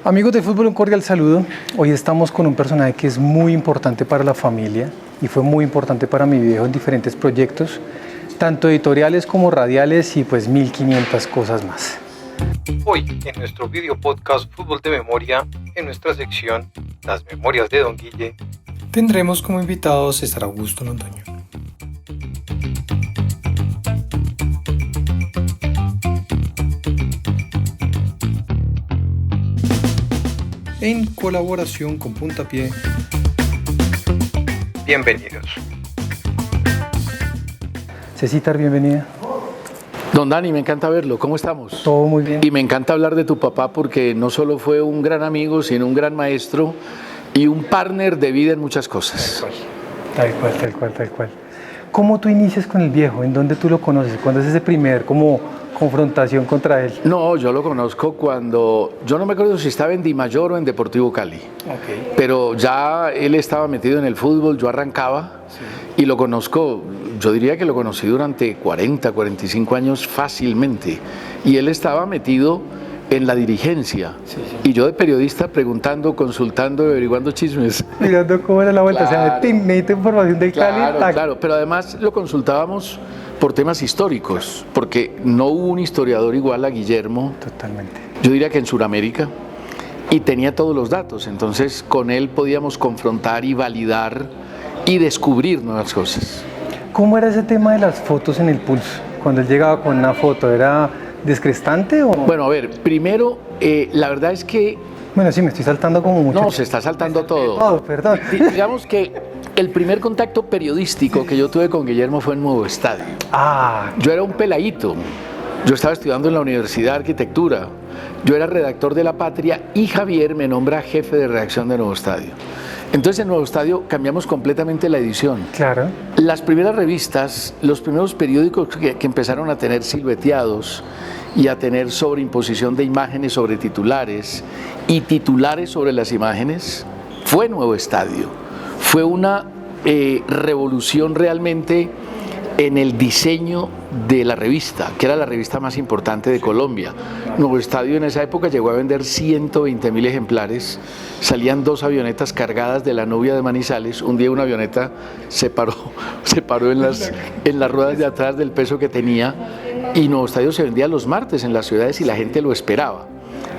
Amigos de Fútbol, un cordial saludo. Hoy estamos con un personaje que es muy importante para la familia y fue muy importante para mi viejo en diferentes proyectos, tanto editoriales como radiales y pues 1500 cosas más. Hoy, en nuestro video podcast Fútbol de Memoria, en nuestra sección Las Memorias de Don Guille, tendremos como invitado a César Augusto Londoño. En colaboración con Puntapié. Bienvenidos. Cecitar, bienvenida. Don Dani, me encanta verlo. ¿Cómo estamos? Todo muy bien. Y me encanta hablar de tu papá porque no solo fue un gran amigo, sino un gran maestro y un partner de vida en muchas cosas. Tal cual. ¿Cómo tú inicias con el viejo? ¿En dónde tú lo conoces? ¿Cuándo es ese primer confrontación contra él? No, yo lo conozco cuando, yo no me acuerdo si estaba en Di Mayor o en Deportivo Cali, pero ya él estaba metido en el fútbol, yo arrancaba y lo conozco, yo diría que lo conocí durante 40, 45 años fácilmente, y él estaba metido en la dirigencia, y yo de periodista preguntando, consultando, averiguando chismes. Mirando cómo era la vuelta, Claro. o sea, necesito información del Cali. Claro, pero además lo consultábamos por temas históricos, porque no hubo un historiador igual a Guillermo, Totalmente. yo diría que en Sudamérica, y tenía todos los datos, entonces con él podíamos confrontar y validar y descubrir nuevas cosas. ¿Cómo era ese tema de las fotos en el pulso? Cuando él llegaba con una foto, ¿era descrestante o...? Bueno, a ver, primero, la verdad es que... Bueno, sí, me estoy saltando como mucho. No, se está saltando todo. Todo, perdón. Digamos que el primer contacto periodístico que yo tuve con Guillermo fue en Nuevo Estadio. Yo era un peladito, yo estaba estudiando en la Universidad de Arquitectura, yo era redactor de La Patria y Javier me nombra jefe de redacción de Nuevo Estadio. Entonces en Nuevo Estadio cambiamos completamente la edición. Claro. Las primeras revistas, los primeros periódicos que empezaron a tener silueteados y a tener sobreimposición de imágenes sobre titulares y titulares sobre las imágenes, fue Nuevo Estadio. Fue una revolución realmente en el diseño de la revista, que era la revista más importante de Colombia. Nuevo Estadio en esa época llegó a vender 120.000 ejemplares, salían 2 avionetas cargadas de la novia de Manizales. Un día una avioneta se paró en las ruedas de atrás del peso que tenía, y Nuevo Estadio se vendía los martes en las ciudades y la gente lo esperaba.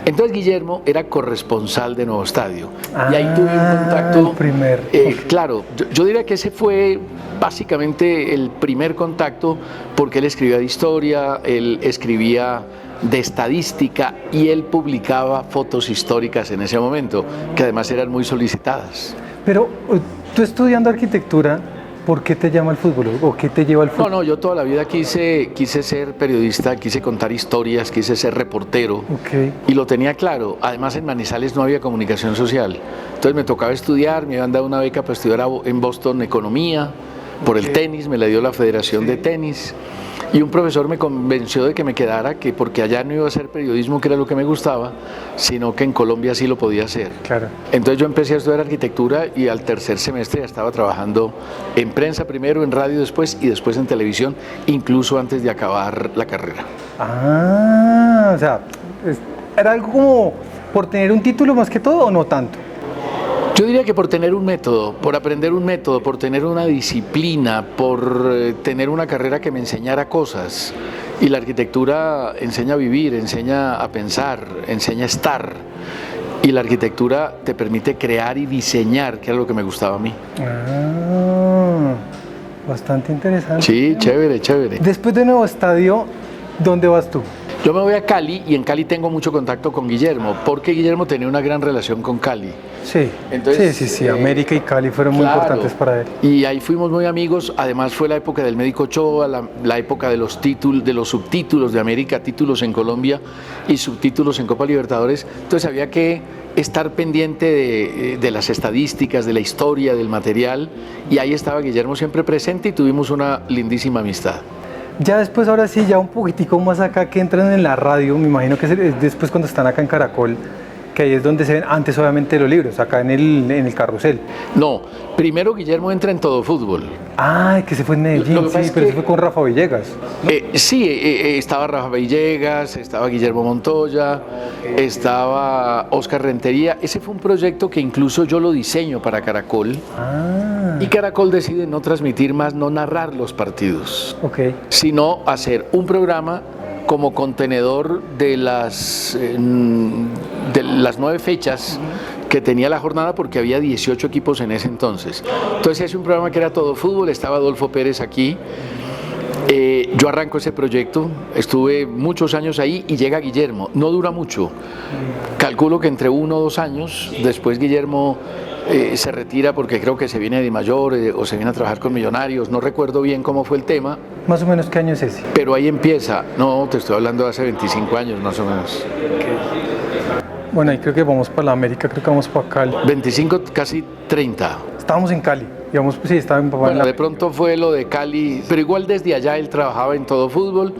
Entonces Guillermo era corresponsal de Nuevo Estadio, y ahí tuve un contacto. El primer. Claro, yo diría que ese fue básicamente el primer contacto, porque él escribía de historia, él escribía de estadística y él publicaba fotos históricas en ese momento, que además eran muy solicitadas. Pero tú estudiando arquitectura, ¿por qué te llama el fútbol? ¿O qué te lleva al fútbol? No, yo toda la vida quise ser periodista, quise contar historias, quise ser reportero, y lo tenía claro. Además en Manizales no había comunicación social, entonces me tocaba estudiar, me habían dado una beca para estudiar en Boston economía, por el tenis, me la dio la Federación de Tenis, y un profesor me convenció de que me quedara, que porque allá no iba a hacer periodismo, que era lo que me gustaba, sino que en Colombia sí lo podía hacer. Claro. Entonces yo empecé a estudiar arquitectura y al tercer semestre ya estaba trabajando en prensa primero, en radio después y después en televisión, incluso antes de acabar la carrera. O sea, ¿era algo como por tener un título más que todo o no tanto? Yo diría que por tener un método, por aprender un método, por tener una disciplina, por tener una carrera que me enseñara cosas. Y la arquitectura enseña a vivir, enseña a pensar, enseña a estar. Y la arquitectura te permite crear y diseñar, que era lo que me gustaba a mí. Bastante interesante. Sí, chévere. Después de Nuevo Estadio, ¿dónde vas tú? Yo me voy a Cali, y en Cali tengo mucho contacto con Guillermo, porque Guillermo tenía una gran relación con Cali. Sí, Entonces, sí, América y Cali fueron muy importantes para él. Y ahí fuimos muy amigos. Además fue la época del médico Ochoa, la época de los subtítulos de América, títulos en Colombia y subtítulos en Copa Libertadores. Entonces había que estar pendiente de las estadísticas, de la historia, del material, y ahí estaba Guillermo siempre presente y tuvimos una lindísima amistad. Ya después, ahora sí, ya un poquitico más acá, que entran en la radio, me imagino que es después cuando están acá en Caracol, que ahí es donde se ven antes obviamente los libros, acá en el carrusel. No, primero Guillermo entra en Todo Fútbol. Ah, que se fue en Lo Medellín, que pasa sí, es pero que- eso fue con Rafa Villegas. Estaba Rafa Villegas, estaba Guillermo Montoya, estaba Oscar Rentería. Ese fue un proyecto que incluso yo lo diseño para Caracol. Ah, Y Caracol decide no transmitir más, no narrar los partidos, ok. sino hacer un programa como contenedor de las 9 fechas que tenía la jornada, porque había 18 equipos en ese entonces. Entonces es un programa que era Todo Fútbol, estaba Adolfo Pérez aquí. Yo arranco ese proyecto, estuve muchos años ahí y llega Guillermo, no dura mucho, calculo que entre 1 o 2 años, después Guillermo se retira porque creo que se viene de mayor o se viene a trabajar con Millonarios, no recuerdo bien cómo fue el tema, Más o menos, ¿qué año es ese? pero ahí empieza, no, te estoy hablando de hace 25 años más o menos, Bueno, ahí creo que vamos para la América, creo que vamos para Cali. 25, casi 30. Estábamos en Cali, digamos, pues sí, estaba mi papá en Bueno, la... de pronto fue lo de Cali, pero igual desde allá él trabajaba en Todo Fútbol.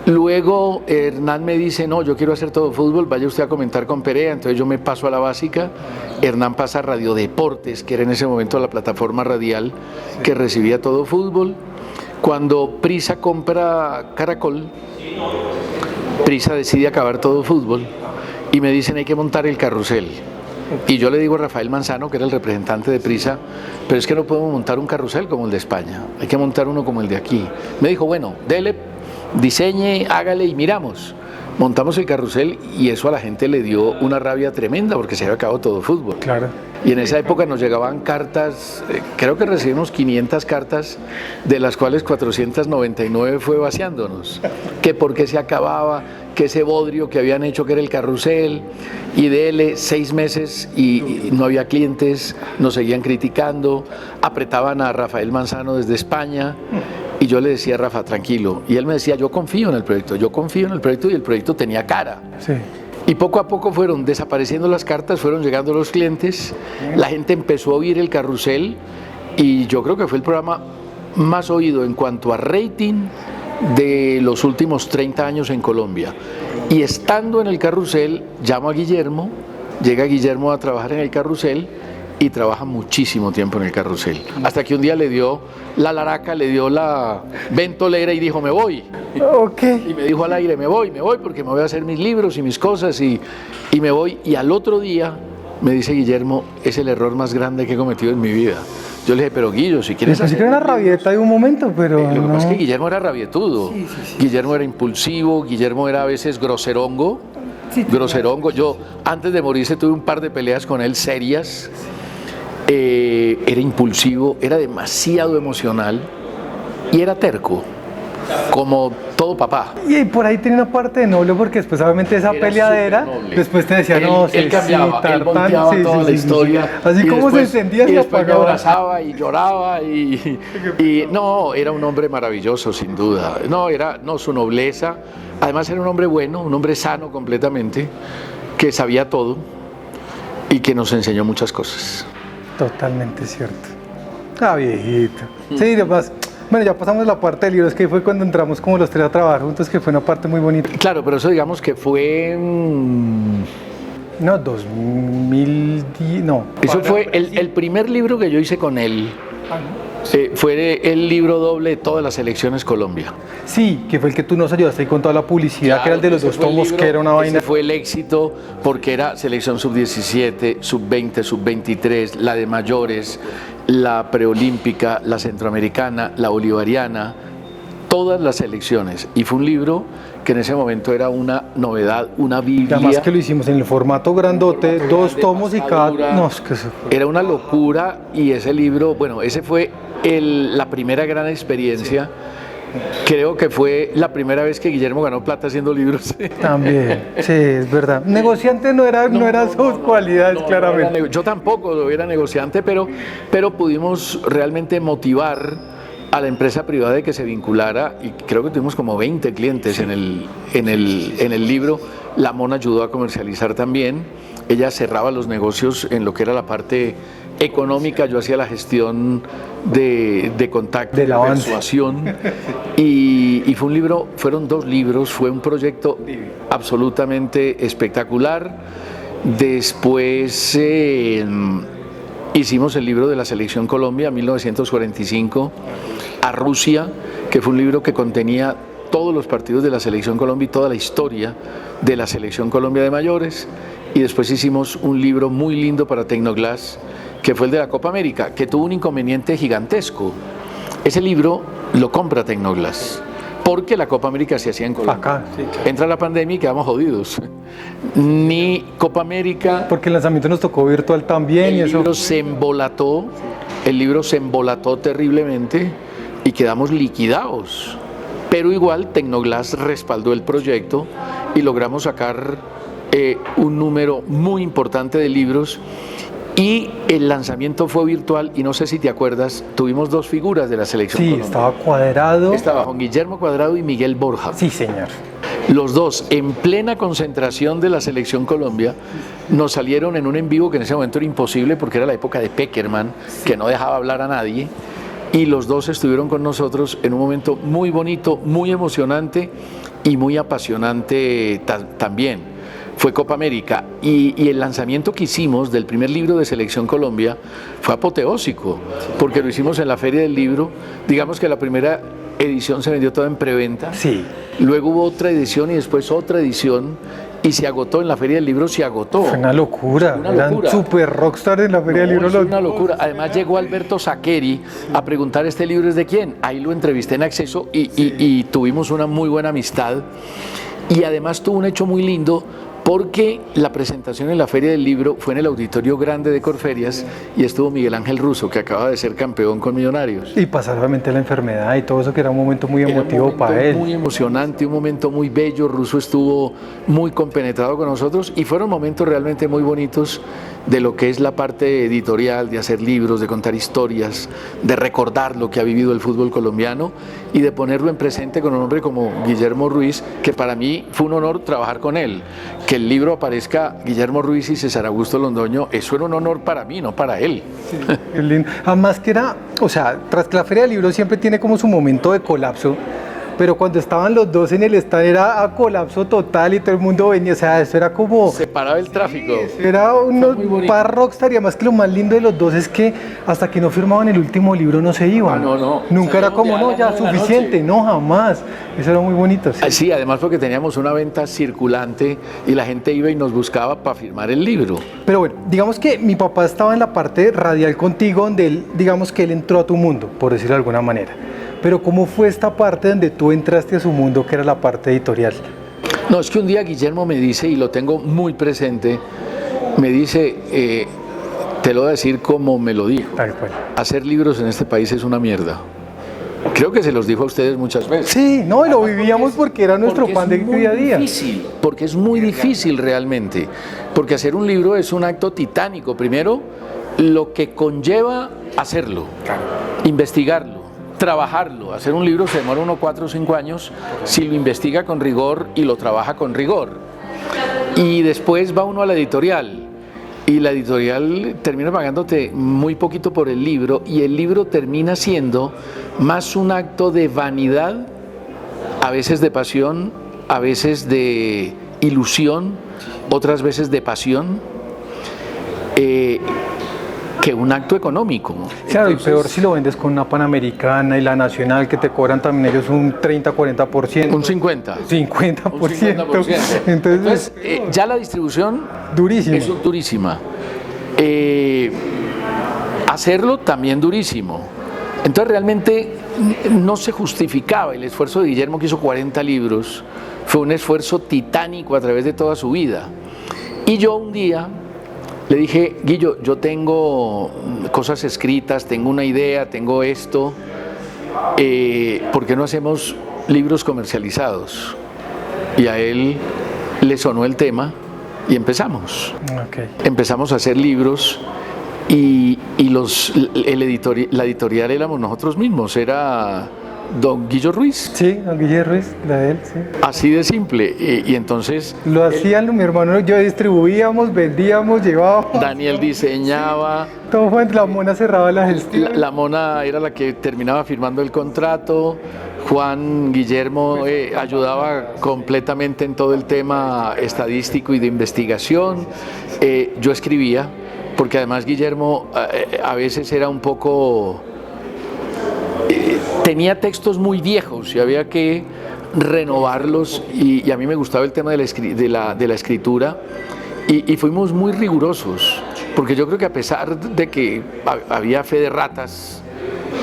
Luego Hernán me dice, no, yo quiero hacer Todo Fútbol, vaya usted a comentar con Perea, entonces yo me paso a la básica. Hernán pasa a Radio Deportes, que era en ese momento la plataforma radial que recibía Todo Fútbol. Cuando Prisa compra Caracol, Prisa decide acabar Todo Fútbol y me dicen hay que montar el carrusel. Y yo le digo a Rafael Manzano, que era el representante de Prisa, pero es que no podemos montar un carrusel como el de España, hay que montar uno como el de aquí. Me dijo, bueno, dele, diseñe, hágale y miramos. Montamos el carrusel y eso a la gente le dio una rabia tremenda porque se había acabado Todo Fútbol. Claro. Y en esa época nos llegaban cartas, creo que recibimos 500 cartas, de las cuales 499 fue vaciándonos. Que por qué se acababa, que ese bodrio que habían hecho que era el carrusel, y dele 6 meses y no había clientes, nos seguían criticando, apretaban a Rafael Manzano desde España. Y yo le decía a Rafa, tranquilo. Y él me decía, yo confío en el proyecto, yo confío en el proyecto, y el proyecto tenía cara. Sí. Y poco a poco fueron desapareciendo las cartas, fueron llegando los clientes, la gente empezó a oír el carrusel y yo creo que fue el programa más oído en cuanto a rating de los últimos 30 años en Colombia. Y estando en el carrusel, llamo a Guillermo, llega Guillermo a trabajar en el carrusel y trabaja muchísimo tiempo en el carrusel. Hasta que un día le dio la laraca, le dio la ventolera y dijo, me voy. Ok. Y me dijo al aire, me voy porque me voy a hacer mis libros y mis cosas y me voy. Y al otro día me dice Guillermo, es el error más grande que he cometido en mi vida. Yo le dije, pero Guillo, si quieres Pensé que era una rabieta de un momento, pero Lo que no. pasa es que Guillermo era rabietudo, Guillermo era impulsivo, Guillermo era a veces groserongo. Groserongo, yo antes de morirse tuve un par de peleas con él serias. Era impulsivo, era demasiado emocional y era terco, como todo papá. Y por ahí tenía una parte de noble porque después obviamente esa Era peleadera, supernoble. después te decía, Él- no, él cambiaba, él volteaba toda la historia. Así y como después- se encendía, y se después me apagaba. abrazaba y lloraba y no, era un hombre maravilloso sin duda. No, su nobleza. Además era un hombre bueno, un hombre sano completamente, que sabía todo y que nos enseñó muchas cosas. Totalmente cierto. Ah, viejito. Sí, además, bueno, ya pasamos la parte del libro, es que fue cuando entramos como los tres a trabajar juntos, que fue una parte muy bonita. Claro, pero eso digamos que fue... No, 2010, no. Eso fue el primer libro que yo hice con él. Fue el libro doble de todas las elecciones Colombia. Sí, que fue el que tú nos ayudaste ahí con toda la publicidad, que era el de los Ese dos fue el tomos, libro, que era una vaina. ese fue el éxito porque era selección sub-17, sub-20, sub-23, la de mayores, la preolímpica, la centroamericana, la bolivariana, todas las selecciones. Y fue un libro que en ese momento era una novedad, una Biblia. Además que lo hicimos en el formato grandote, dos tomos y cada... dura. No, es que eso fue... Era una locura y ese libro, bueno, ese fue la primera gran experiencia. Creo que fue la primera vez que Guillermo ganó plata haciendo libros. También, sí, es verdad. Negociante no era sus cualidades, claramente. Yo tampoco era negociante, pero pudimos realmente motivar a la empresa privada de que se vinculara y creo que tuvimos como 20 clientes en el libro. La Mona ayudó a comercializar también. Ella cerraba los negocios en lo que era la parte económica, yo hacía la gestión de contacto, Del de avance. persuasión y fue un libro, fueron 2 libros, fue un proyecto absolutamente espectacular. Después hicimos el libro de la Selección Colombia, 1945, a Rusia, que fue un libro que contenía todos los partidos de la Selección Colombia y toda la historia de la Selección Colombia de mayores. Y después hicimos un libro muy lindo para Tecnoglass, que fue el de la Copa América, que tuvo un inconveniente gigantesco. Ese libro lo compra Tecnoglass, porque la Copa América se hacía en Colombia. Acá, sí, claro. Entra la pandemia y quedamos jodidos. Ni Copa América... Porque el lanzamiento nos tocó virtual también. El libro se embolató, el libro se embolató terriblemente y quedamos liquidados. Pero igual Tecnoglass respaldó el proyecto y logramos sacar un número muy importante de libros. Y el lanzamiento fue virtual y no sé si te acuerdas, tuvimos dos figuras de la Selección Sí, Colombia. estaba Cuadrado. Estaba Juan Guillermo Cuadrado y Miguel Borja. Sí, señor. Los dos, en plena concentración de la Selección Colombia, nos salieron en un en vivo que en ese momento era imposible porque era la época de Peckerman, que no dejaba hablar a nadie. Y los dos estuvieron con nosotros en un momento muy bonito, muy emocionante y muy apasionante también. Fue Copa América y el lanzamiento que hicimos del primer libro de Selección Colombia fue apoteósico, porque lo hicimos en la Feria del Libro. Digamos que la primera edición se vendió toda en preventa, Sí. luego hubo otra edición y después otra edición y se agotó en la Feria del Libro, se agotó. Fue una locura. Una Eran locura. super rockstar en la Feria del Libro. Es una locura. Además llegó Alberto Saqueri a preguntar ¿este libro es de quién? Ahí lo entrevisté en Acceso y tuvimos una muy buena amistad. Y además tuvo un hecho muy lindo porque la presentación en la Feria del Libro fue en el Auditorio Grande de Corferias y estuvo Miguel Ángel Russo, que acaba de ser campeón con Millonarios. Y pasar obviamente la enfermedad y todo eso, que era un momento muy emotivo para él. Muy emocionante, un momento muy bello. Russo estuvo muy compenetrado con nosotros y fueron momentos realmente muy bonitos de lo que es la parte editorial, de hacer libros, de contar historias, de recordar lo que ha vivido el fútbol colombiano y de ponerlo en presente con un hombre como Guillermo Ruiz, que para mí fue un honor trabajar con él. Que el libro aparezca Guillermo Ruiz y César Augusto Londoño, eso era un honor para mí, no para él. Sí, qué lindo. Además que era, o sea, tras que la Feria del Libro siempre tiene como su momento de colapso, pero cuando estaban los dos en el stand era a colapso total y todo el mundo venía, o sea, eso era como... Se paraba el tráfico. Era unos muy bonito. par rockstar y además que lo más lindo de los dos es que hasta que no firmaban el último libro no se iban. No. Nunca era como, no, ya a las 9 de la suficiente, noche. no, jamás. Eso era muy bonito. Sí. Sí, además porque teníamos una venta circulante y la gente iba y nos buscaba para firmar el libro. Pero bueno, digamos que mi papá estaba en la parte radial contigo, donde él, digamos que él entró a tu mundo, por decirlo de alguna manera. Pero ¿cómo fue esta parte donde tú entraste a su mundo, que era la parte editorial? No, es que un día Guillermo me dice, y lo tengo muy presente, me dice, te lo voy a decir como me lo dijo, Tal cual. hacer libros en este país es una mierda. Creo que se los dijo a ustedes muchas veces. Sí, no, y lo vivíamos porque era nuestro pan de día a día. Porque es muy difícil realmente, porque hacer un libro es un acto titánico. Primero, lo que conlleva hacerlo, investigarlo, trabajarlo. Hacer un libro se demora 4 o 5 años si lo investiga con rigor y lo trabaja con rigor. Y después va uno a la editorial y la editorial termina pagándote muy poquito por el libro y el libro termina siendo más un acto de vanidad, a veces de pasión, a veces de ilusión, otras veces de pasión, que un acto económico. Claro, Entonces, y peor si lo vendes con una Panamericana y la Nacional, que te cobran también ellos un 30-40%. un 50%. 50%. Un 50%. Entonces, Ya la distribución durísimo. es durísima. Hacerlo también durísimo. Entonces realmente no se justificaba. El esfuerzo de Guillermo, que hizo 40 libros, fue un esfuerzo titánico a través de toda su vida. Y yo un día le dije, Guillo, yo tengo cosas escritas, tengo una idea, tengo esto, ¿por qué no hacemos libros comercializados? Y a él le sonó el tema y empezamos. Okay. Empezamos a hacer libros y la editorial éramos nosotros mismos, era don Guillo Ruiz. Sí, don Guillermo Ruiz, la de él, sí. Así de simple. Y entonces Lo hacían mi hermano y yo, distribuíamos, vendíamos, llevábamos. Daniel diseñaba, Todo fue entre la mona cerraba la gestión. la Mona era la que terminaba firmando el contrato, Juan Guillermo ayudaba completamente en todo el tema estadístico y de investigación. Yo escribía, porque además Guillermo a veces era un poco... tenía textos muy viejos y había que renovarlos y a mí me gustaba el tema de la escritura y fuimos muy rigurosos, porque yo creo que a pesar de que había fe de ratas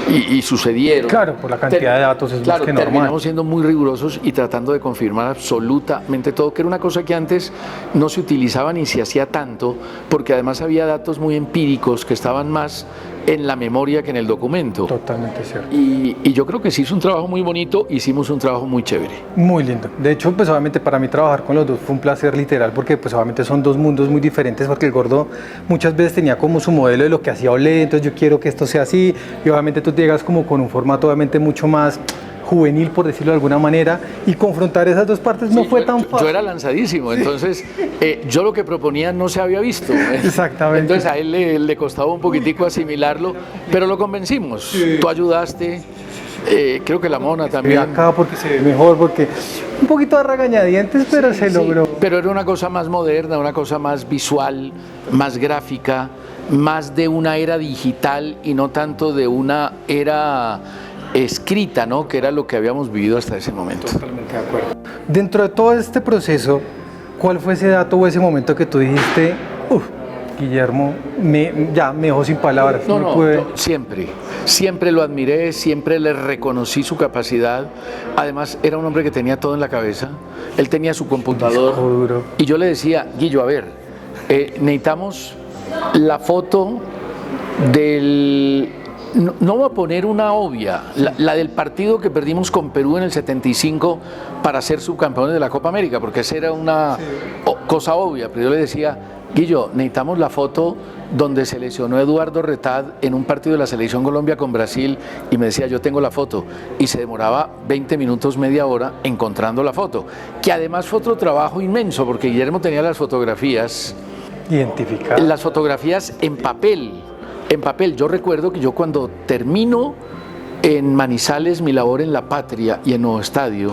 y sucedieron. Claro, por la cantidad de datos es más que normal. Terminamos siendo muy rigurosos y tratando de confirmar absolutamente todo, que era una cosa que antes no se utilizaba ni se hacía tanto, porque además había datos muy empíricos que estaban más en la memoria que en el documento. Totalmente cierto. Y yo creo que se hizo un trabajo muy bonito, hicimos un trabajo muy chévere. Muy lindo. De hecho, pues obviamente para mí trabajar con los dos fue un placer literal, porque pues obviamente son dos mundos muy diferentes, porque el gordo muchas veces tenía como su modelo de lo que hacía Olé, entonces yo quiero que esto sea así, y obviamente tú llegas como con un formato obviamente mucho más juvenil, por decirlo de alguna manera, y confrontar esas dos partes no fue tan fácil. Yo era lanzadísimo, entonces yo lo que proponía no se había visto. Exactamente. Entonces a él le costaba un poquitico asimilarlo, pero lo convencimos. Sí. Tú ayudaste, creo que la Mona también. Acá porque se ve mejor, porque un poquito a regañadientes, pero se logró. Pero era una cosa más moderna, una cosa más visual, más gráfica, más de una era digital y no tanto de una era escrita, ¿no? Que era lo que habíamos vivido hasta ese momento. Totalmente de acuerdo. Dentro de todo este proceso, ¿cuál fue ese dato o ese momento que tú dijiste, Guillermo, me dejó sin palabras? No, siempre lo admiré, siempre le reconocí su capacidad. Además, era un hombre que tenía todo en la cabeza. Él tenía su computador. Y yo le decía, Guillo, a ver, necesitamos la foto del... No voy a poner una obvia, la del partido que perdimos con Perú en el 75 para ser subcampeones de la Copa América, porque esa era una cosa obvia, pero yo le decía, Guillo, necesitamos la foto donde se lesionó Eduardo Retad en un partido de la Selección Colombia con Brasil, y me decía, yo tengo la foto, y se demoraba 20 minutos, media hora encontrando la foto, que además fue otro trabajo inmenso, porque Guillermo tenía las fotografías identificadas, las fotografías en papel. Yo recuerdo que yo cuando termino en Manizales mi labor en La Patria y en Nuevo Estadio,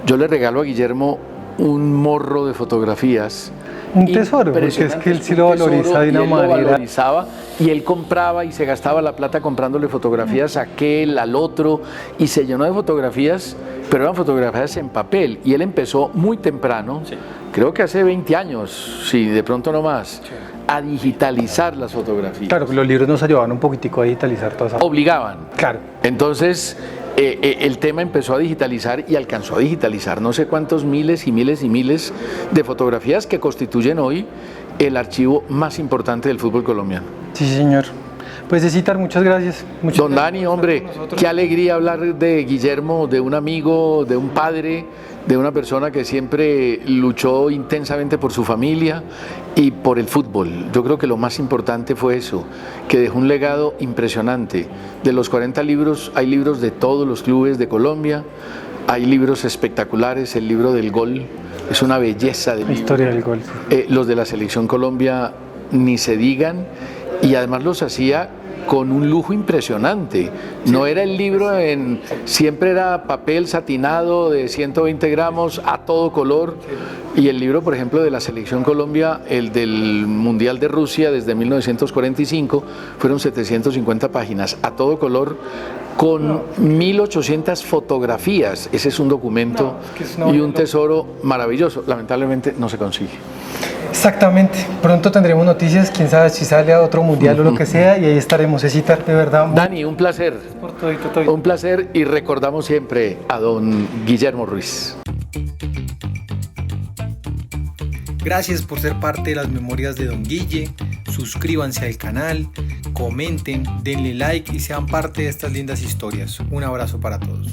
yo le regalo a Guillermo un morro de fotografías. Un tesoro, porque es que él sí lo valoriza de una manera. Lo valorizaba y él compraba y se gastaba la plata comprándole fotografías a aquel, al otro, y se llenó de fotografías, pero eran fotografías en papel. Y él empezó muy temprano, creo que hace 20 años, si de pronto no más. A digitalizar las fotografías. Claro, los libros nos ayudaban un poquitico a digitalizar todas esas. Obligaban. Claro. Entonces, el tema empezó a digitalizar y alcanzó a digitalizar no sé cuántos miles y miles y miles de fotografías que constituyen hoy el archivo más importante del fútbol colombiano. Sí, señor. Pues César, muchas gracias. Don Dani, hombre, qué alegría hablar de Guillermo, de un amigo, de un padre, de una persona que siempre luchó intensamente por su familia y por el fútbol. Yo creo que lo más importante fue eso, que dejó un legado impresionante. De los 40 libros, hay libros de todos los clubes de Colombia, hay libros espectaculares, el libro del gol es una belleza de libro. Historia del gol. Sí. Los de la Selección Colombia ni se digan, y además los hacía con un lujo impresionante. No era el libro siempre era papel satinado de 120 gramos a todo color, y el libro, por ejemplo, de la Selección Colombia, el del Mundial de Rusia desde 1945, fueron 750 páginas a todo color con 1800 fotografías. Ese es un documento y un tesoro maravilloso. Lamentablemente no se consigue. Exactamente, pronto tendremos noticias, quién sabe si sale a otro mundial o lo que sea, y ahí estaremos. César, de verdad. Dani, un placer. Un placer, y recordamos siempre a don Guillermo Ruiz. Gracias por ser parte de las memorias de Don Guille. Suscríbanse al canal, comenten, denle like y sean parte de estas lindas historias. Un abrazo para todos.